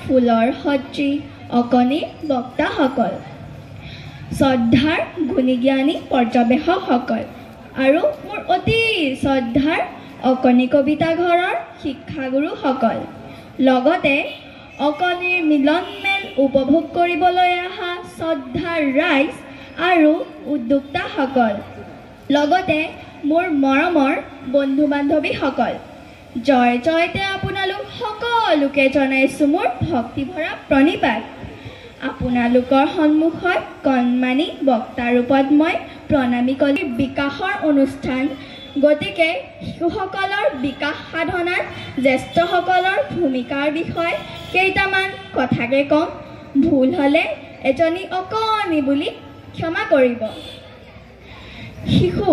ফুলৰ সজ্জী অকণি বক্তাসকল, শ্ৰদ্ধাৰ গুণীজ্ঞানী পৰ্যবেক্ষকসকল আৰু মোৰ অতি শ্ৰদ্ধাৰ অকণি কবিতা ঘৰৰ শিক্ষাগুৰুসকল, লগতে অকণিৰ মিলন মেল উপভোগ কৰিবলৈ অহা শ্ৰদ্ধাৰ ৰাইজ আৰু উদ্যোক্তাসকল, লগতে মোৰ মৰমৰ বন্ধু বান্ধৱীসকল, জয় জয়তে আপোনালোক সকলোকে জনাইছোঁ মোৰ ভক্তিভৰা প্ৰণিপাত। আপোনালোকৰ সন্মুখত কণমানি বক্তা ৰূপত মই প্ৰণামী কলিৰ বিকাশৰ অনুষ্ঠান, গতিকে শিশুসকলৰ বিকাশ সাধনাত জ্যেষ্ঠসকলৰ ভূমিকাৰ বিষয়ে কেইটামান কথাকে ক'ম। ভুল হ'লে এজনী অকণি বুলি ক্ষমা কৰিব। শিশু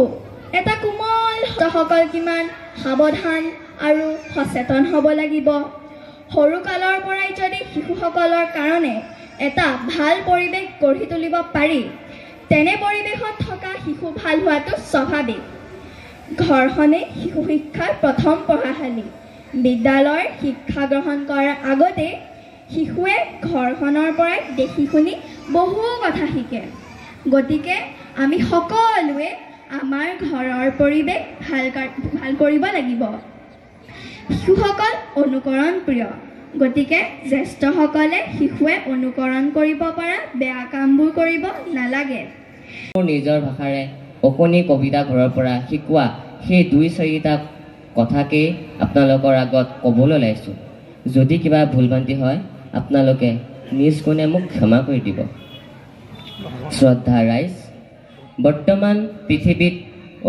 এটা কোমল, সকল কিমান সাৱধান আৰু সচেতন হ'ব লাগিব। সৰুকালৰ পৰাই যদি শিশুসকলৰ কাৰণে এটা ভাল পৰিৱেশ গঢ়ি তুলিব পাৰি, তেনে পৰিৱেশত থকা শিশু ভাল হোৱাটো স্বাভাৱিক। ঘৰখনেই শিশু শিক্ষাৰ প্ৰথম পঢ়াশালী। বিদ্যালয়ৰ শিক্ষা গ্ৰহণ কৰাৰ আগতে শিশুৱে ঘৰখনৰ পৰাই দেখি শুনি বহু কথা শিকে। গতিকে আমি সকলোৱে আমাৰ ঘৰৰ পৰিৱেশ ভাল কৰিব লাগিব। শিশুসকল অনুকৰণ প্ৰিয়, গতিকে জ্যেষ্ঠসকলে শিশুৱে অনুকৰণ কৰিব পৰা বেয়া কামবোৰ কৰিব নালাগে। নিজৰ ভাষাৰে অকণি কবিতা ঘৰৰ পৰা শিকোৱা সেই ২-৪টা কথাকেই আপোনালোকৰ আগত ক'বলৈ ওলাইছোঁ। যদি কিবা ভুল ভ্ৰান্তি হয় আপোনালোকে নিজ গুণে মোক ক্ষমা কৰি দিব। শ্ৰদ্ধা ৰাইজ, বৰ্তমান পৃথিৱীত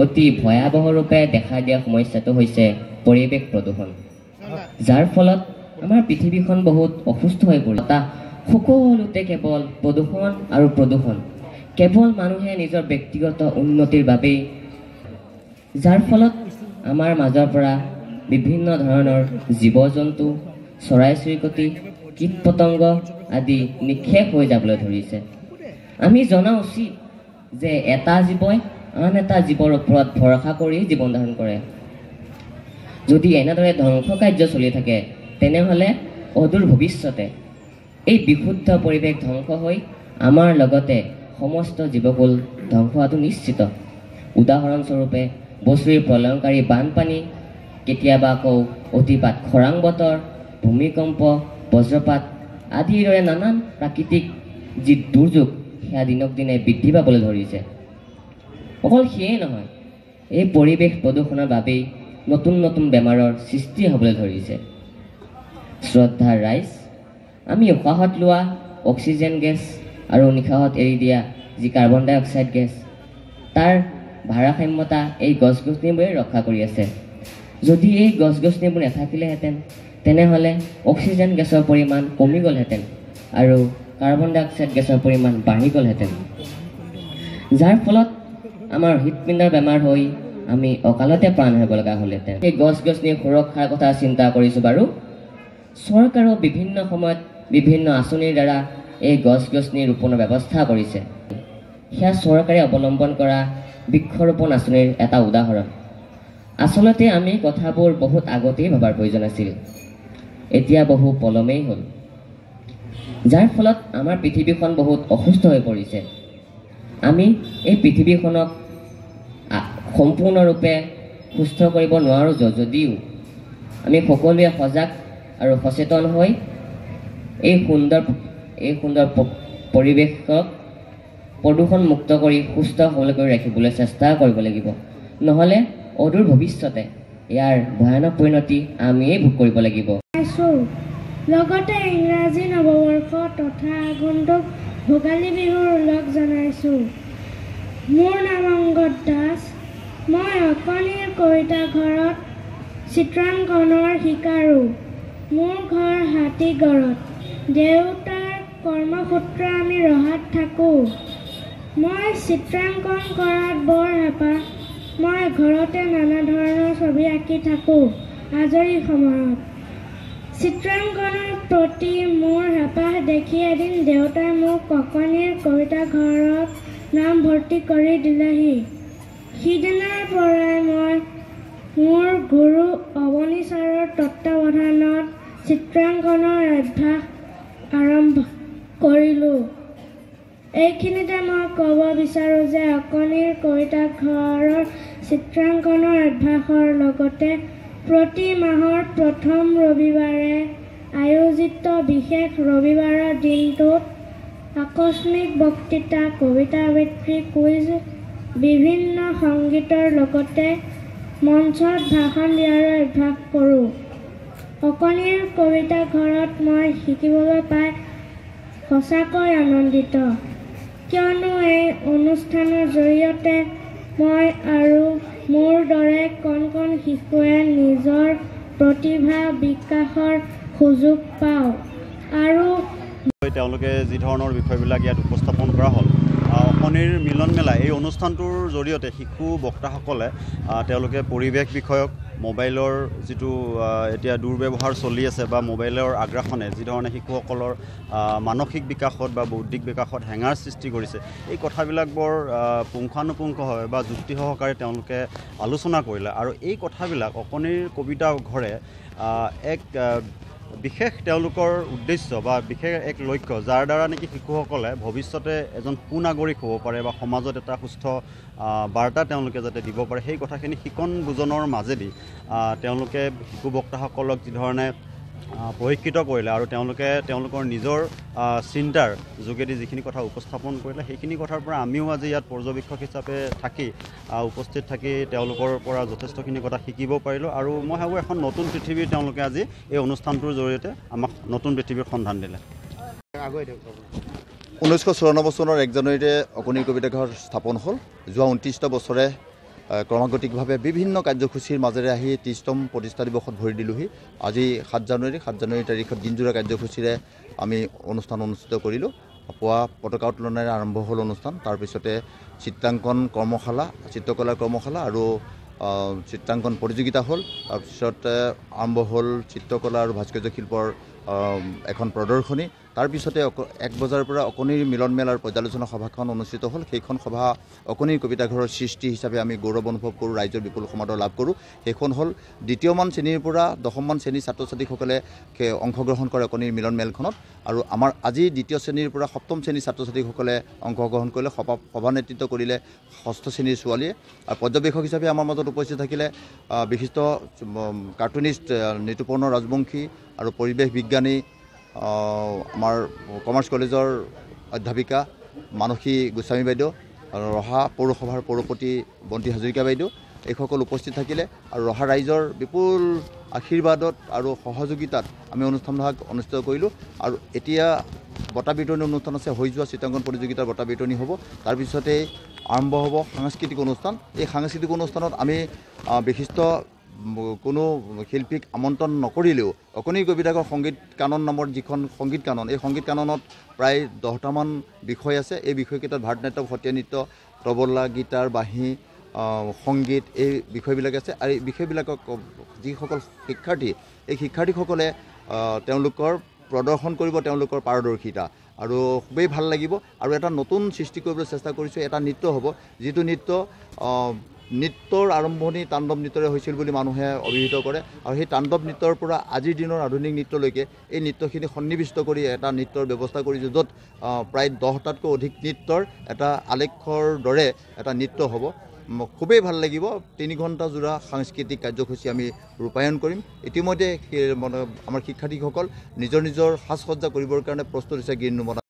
অতি ভয়াৱহ ৰূপে দেখা দিয়া সমস্যাটো হৈছে পৰিৱেশ প্ৰদূষণ, যাৰ ফলত আমাৰ পৃথিৱীখন বহুত অসুস্থ হৈ পৰিছে। সকলোতে কেৱল প্ৰদূষণ আৰু প্ৰদূষণ, কেৱল মানুহে নিজৰ ব্যক্তিগত উন্নতিৰ বাবেই, যাৰ ফলত আমাৰ মাজৰ পৰা বিভিন্ন ধৰণৰ জীৱ জন্তু, চৰাই চিৰিকটি, কীট পতংগ আদি নিঃশেষ হৈ যাবলৈ ধৰিছে। আমি জনা উচিত যে এটা জীৱই আন এটা জীৱৰ ওপৰত ভৰসা কৰি জীৱন ধাৰণ কৰে। যদি এনেদৰে ধ্বংস কাৰ্য চলি থাকে তেনেহ'লে অদূৰ ভৱিষ্যতে এই বিশুদ্ধ পৰিৱেশ ধ্বংস হৈ আমাৰ লগতে সমস্ত জীৱকুল ধ্বংস হোৱাটো নিশ্চিত। উদাহৰণস্বৰূপে বছৰি প্ৰলয়ংকাৰী বানপানী, কেতিয়াবা আকৌ অতিপাত খৰাং বতৰ, ভূমিকম্প, বজ্ৰপাত আদিৰ দৰে নানান প্ৰাকৃতিক যি দুৰ্যোগ সেয়া দিনক দিনে বৃদ্ধি পাবলৈ ধৰিছে। অকল সেয়ে নহয়, এই পৰিৱেশ প্ৰদূষণৰ বাবেই নতুন নতুন বেমাৰৰ সৃষ্টি হ'বলৈ ধৰিছে। শ্ৰদ্ধাৰ ৰাইজ, আমি উশাহত লোৱা অক্সিজেন গেছ আৰু নিশাহত এৰি দিয়া যি কাৰ্বন ডাই অক্সাইড গেছ, তাৰ ভাৰসাম্যতা এই গছ গছনিবোৰে ৰক্ষা কৰি আছে। যদি এই গছ গছনিবোৰ নাথাকিলেহেঁতেন তেনেহ'লে অক্সিজেন গেছৰ পৰিমাণ কমি গ'লহেঁতেন আৰু কাৰ্বন ডাই অক্সাইড গেছৰ পৰিমাণ বাঢ়ি গ'লহেঁতেন, যাৰ ফলত আমাৰ হৃদপিণ্ডৰ বেমাৰ হৈ আমি অকালতে প্ৰাণ হেৰাব লগা হ'লহেঁতেন। এই গছ গছনিৰ সুৰক্ষাৰ কথা চিন্তা কৰিছোঁ বাৰু। চৰকাৰেও বিভিন্ন সময়ত বিভিন্ন আঁচনিৰ দ্বাৰা এই গছ গছনি ৰোপণৰ ব্যৱস্থা কৰিছে। সেয়া চৰকাৰে অৱলম্বন কৰা বৃক্ষৰোপণ আঁচনিৰ এটা উদাহৰণ। আচলতে আমি কথাবোৰ বহুত আগতেই ভবাৰ প্ৰয়োজন আছিল, এতিয়া বহু পলমেই হ'ল, যাৰ ফলত আমাৰ পৃথিৱীখন বহুত অসুস্থ হৈ পৰিছে। আমি এই পৃথিৱীখনক সম্পূৰ্ণৰূপে সুস্থ কৰিব নোৱাৰোঁ যদিও আমি সকলোৱে সজাগ আৰু সচেতন হৈ এই সুন্দৰ পৰিৱেশক প্ৰদূষণমুক্ত কৰি সুস্থ সবল কৰি ৰাখিবলৈ চেষ্টা কৰিব লাগিব। নহ'লে অদূৰ ভৱিষ্যতে ইয়াৰ ভয়ানক পৰিণতি আমিয়েই ভোগ কৰিব লাগিব। লগতে ইংৰাজী নৱবৰ্ষ তথা আগন্তুক ভোগালী বিহুৰ উল্লেখ জনাইছোঁ। মোৰ নাম অংগদ দাস। মই অকণিৰ কবিতা ঘৰত চিত্ৰাংকনৰ শিকাৰু। মোৰ ঘৰ হাতীগড়ত। দেউতাৰ কৰ্মসূত্ৰে আমি ৰহাত থাকোঁ। মই চিত্ৰাংকন কৰাত বৰ হেঁপাহ। মই ঘৰতে নানা ধৰণৰ ছবি আঁকি থাকোঁ আজৰি সময়ত। চিত্ৰাংকনৰ প্ৰতি মোৰ হেঁপাহ দেখি এদিন দেউতাই মোক অকণিৰ কবিতা ঘৰত নামভৰ্তি কৰি দিলেহি। সিদিনাৰ পৰাই মই মোৰ গুৰু অৱনী ছাৰৰ তত্ত্বাৱধানত চিত্ৰাংকনৰ অভ্যাস আৰম্ভ কৰিলোঁ। এইখিনিতে মই ক'ব বিচাৰোঁ যে অকণিৰ কবিতা ঘৰৰ চিত্ৰাংকনৰ অভ্যাসৰ লগতে প্ৰতি মাহৰ প্ৰথম ৰবিবাৰে আয়োজিত বিশেষ ৰবিবাৰৰ দিনটোত আকস্মিক বক্তৃতা, কবিতা আবৃত্তি, কুইজ, বিভিন্ন সংগীতৰ লগতে মঞ্চত ভাষণ দিয়াৰো অভ্যাস কৰোঁ। অকণিৰ কবিতা ঘৰত মই শিকিবলৈ পাই সঁচাকৈ আনন্দিত, কিয়নো এই অনুষ্ঠানৰ জৰিয়তে মই আৰু মোৰ দৰে কণ কণ শিশুৱে নিজৰ প্ৰতিভা বিকাশৰ সুযোগ পাওঁ। আৰু তেওঁলোকে যি ধৰণৰ বিষয়বিলাক ইয়াত উপস্থাপন কৰা হ'ল, অকণিৰ মিলন মেলা এই অনুষ্ঠানটোৰ জৰিয়তে শিশু বক্তাসকলে তেওঁলোকে পৰিৱেশ বিষয়ক, মোবাইলৰ যিটো এতিয়া দুৰ্ব্যৱহাৰ চলি আছে বা মোবাইলৰ আগ্ৰাসনে যি ধৰণে শিশুসকলৰ মানসিক বিকাশত বা বৌদ্ধিক বিকাশত হেঙাৰ সৃষ্টি কৰিছে, এই কথাবিলাক বৰ পুংখানুপুংখভাৱে বা যুক্তি সহকাৰে তেওঁলোকে আলোচনা কৰিলে। আৰু এই কথাবিলাক অকণিৰ কবিতা ঘৰে এক বিশেষ তেওঁলোকৰ উদ্দেশ্য বা বিশেষ এক লক্ষ্য, যাৰ দ্বাৰা নেকি শিশুসকলে ভৱিষ্যতে এজন সুনাগৰিক হ'ব পাৰে বা সমাজত এটা সুস্থ বাৰ্তা তেওঁলোকে যাতে দিব পাৰে, সেই কথাখিনি শিকন বুজনৰ মাজেদি তেওঁলোকে শিশু বক্তাসকলক যি ধৰণে প্ৰশিক্ষিত কৰিলে আৰু তেওঁলোকে তেওঁলোকৰ নিজৰ চিন্তাৰ যোগেদি যিখিনি কথা উপস্থাপন কৰিলে, সেইখিনি কথাৰ পৰা আমিও আজি ইয়াত পৰ্যবেক্ষক হিচাপে থাকি উপস্থিত থাকি তেওঁলোকৰ পৰা যথেষ্টখিনি কথা শিকিব পাৰিলোঁ। আৰু মই ভাবোঁ এখন নতুন পৃথিৱীৰ তেওঁলোকে আজি এই অনুষ্ঠানটোৰ জৰিয়তে আমাক নতুন পৃথিৱীৰ সন্ধান দিলে। 1994 চনৰ 1 জানুৱাৰীতে অকণিৰ কবিতা ঘৰ স্থাপন হ'ল। যোৱা 29টা বছৰে ক্ৰমাগতিকভাৱে বিভিন্ন কাৰ্যসূচীৰ মাজেৰে আহি 30তম প্ৰতিষ্ঠা দিৱসত ভৰি দিলোঁহি। আজি 7 জানুৱাৰী তাৰিখত দিনজোৰা কাৰ্যসূচীৰে আমি অনুষ্ঠান অনুষ্ঠিত কৰিলোঁ। পুৱা পতাকা উত্তোলনেৰে আৰম্ভ হ'ল অনুষ্ঠান। তাৰপিছতে চিত্ৰাংকন কৰ্মশালা, চিত্ৰকলাৰ কৰ্মশালা আৰু চিত্ৰাংকন প্ৰতিযোগিতা হ'ল। তাৰপিছতে আৰম্ভ হ'ল চিত্ৰকলা আৰু ভাস্কৰ্য শিল্পৰ এখন প্ৰদৰ্শনী। তাৰপিছতে 1 বজাৰ পৰা অকণিৰ মিলন মেলাৰ পৰ্যালোচনা সভাখন অনুষ্ঠিত হ'ল। সেইখন সভা অকণিৰ কবিতা ঘৰৰ সৃষ্টি হিচাপে আমি গৌৰৱ অনুভৱ কৰোঁ, ৰাইজৰ বিপুল সমাদৰ লাভ কৰোঁ। সেইখন হ'ল দ্বিতীয়মান শ্ৰেণীৰ পৰা দশমমান শ্ৰেণীৰ ছাত্ৰ ছাত্ৰীসকলে অংশগ্ৰহণ কৰে অকণিৰ মিলন মেলখনত। আৰু আমাৰ আজি দ্বিতীয় শ্ৰেণীৰ পৰা সপ্তম শ্ৰেণীৰ ছাত্ৰ ছাত্ৰীসকলে অংশগ্ৰহণ কৰিলে। সভা নেতৃত্ব কৰিলে ষষ্ঠ শ্ৰেণীৰ ছোৱালীয়ে। আৰু পৰ্যবেক্ষক হিচাপে আমাৰ মাজত উপস্থিত থাকিলে বিশিষ্ট কাৰ্টুনিষ্ট নিতুপৰ্ণ ৰাজবংশী আৰু পৰিৱেশ বিজ্ঞানী আমাৰ কমাৰ্চ কলেজৰ অধ্যাপিকা মানসী গোস্বামী বাইদেউ আৰু ৰহা পৌৰসভাৰ পৌৰপতি বন্তি হাজৰিকা বাইদেউ, এইসকল উপস্থিত থাকিলে। আৰু ৰহা ৰাইজৰ বিপুল আশীৰ্বাদত আৰু সহযোগিতাত আমি অনুষ্ঠানভাগ অনুষ্ঠিত কৰিলোঁ। আৰু এতিয়া বঁটা বিতৰণি অনুষ্ঠান আছে, হৈ যোৱা চিত্ৰাংকন প্ৰতিযোগিতাৰ বঁটা বিতৰণি হ'ব। তাৰপিছতেই আৰম্ভ হ'ব সাংস্কৃতিক অনুষ্ঠান। এই সাংস্কৃতিক অনুষ্ঠানত আমি বিশিষ্ট কোনো শিল্পীক আমন্ত্ৰণ নকৰিলেও অকণিৰ কবিতা ঘৰ সংগীত কানন নামৰ যিখন সংগীত কানন, এই সংগীত কাননত প্ৰায় 10টামান বিষয় আছে। এই বিষয়কেইটাত ভাৰতনাট্যম, সত্ৰীয়া নৃত্য, তবলা, গীটাৰ, বাঁহী, সংগীত, এই বিষয়বিলাক আছে। আৰু এই বিষয়বিলাকক যিসকল শিক্ষাৰ্থী, এই শিক্ষাৰ্থীসকলে তেওঁলোকৰ প্ৰদৰ্শন কৰিব তেওঁলোকৰ পাৰদৰ্শিতা, আৰু খুবেই ভাল লাগিব। আৰু এটা নতুন সৃষ্টি কৰিবলৈ চেষ্টা কৰিছোঁ। এটা নৃত্য হ'ব, যিটো নৃত্যৰ আৰম্ভণি তাণ্ডৱ নৃত্যৰে হৈছিল বুলি মানুহে অভিহিত কৰে। আৰু সেই তাণ্ডৱ নৃত্যৰ পৰা আজিৰ দিনৰ আধুনিক নৃত্যলৈকে এই নৃত্যখিনি সন্নিৱিষ্ট কৰি এটা নৃত্যৰ ব্যৱস্থা কৰিছোঁ, য'ত প্ৰায় 10টাতকৈ অধিক নৃত্যৰ এটা আলেখ্যৰ দৰে এটা নৃত্য হ'ব। খুবেই ভাল লাগিব। 3 ঘণ্টা জোৰা সাংস্কৃতিক কাৰ্যসূচী আমি ৰূপায়ণ কৰিম। ইতিমধ্যে আমাৰ শিক্ষাৰ্থীসকল নিজৰ নিজৰ সাজ সজ্জা কৰিবৰ কাৰণে প্ৰস্তুত হৈছে।